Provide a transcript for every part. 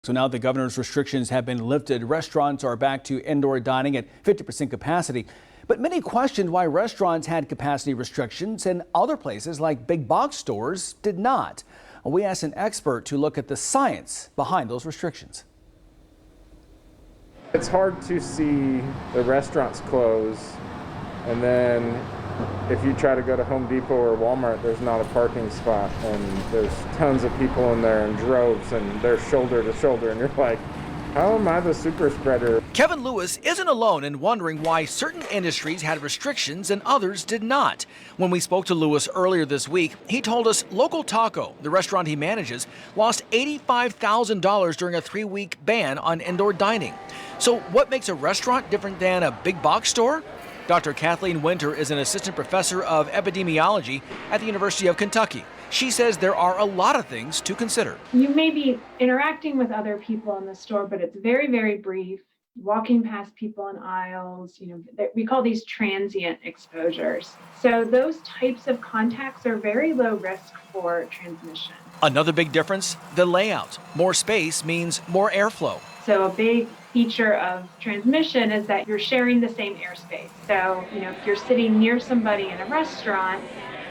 So now the governor's restrictions have been lifted. Restaurants are back to indoor dining at 50% capacity. But many questioned why restaurants had capacity restrictions and other places like big box stores did not. We asked an expert to look at the science behind those restrictions. It's hard to see the restaurants close, and then if you try to go to Home Depot or Walmart, there's not a parking spot, and there's tons of people in there in droves, and they're shoulder to shoulder, and you're like, how am I the super spreader? Kevin Lewis isn't alone in wondering why certain industries had restrictions and others did not. When we spoke to Lewis earlier this week, he told us Local Taco, the restaurant he manages, lost $85,000 during a 3-week ban on indoor dining. So what makes a restaurant different than a big box store? Dr. Kathleen Winter is an assistant professor of epidemiology at the University of Kentucky. She says there are a lot of things to consider. You may be interacting with other people in the store, but it's very, very brief. Walking past people in aisles, we call these transient exposures. So those types of contacts are very low risk for transmission. Another big difference, the layout. More space means more airflow. So a big feature of transmission is that you're sharing the same airspace. So, if you're sitting near somebody in a restaurant,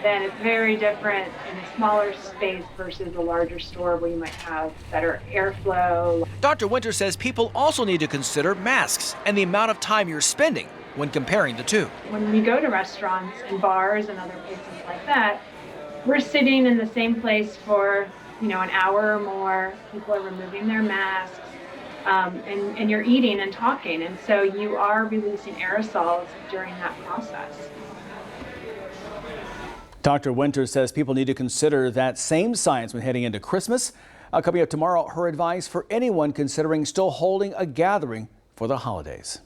then it's very different in a smaller space versus a larger store where you might have better airflow. Dr. Winter says people also need to consider masks and the amount of time you're spending when comparing the two. When we go to restaurants and bars and other places like that, we're sitting in the same place for, an hour or more. People are removing their masks. And you're eating and talking, and so you are releasing aerosols during that process. Dr. Winter says people need to consider that same science when heading into Christmas. Coming up tomorrow, her advice for anyone considering still holding a gathering for the holidays.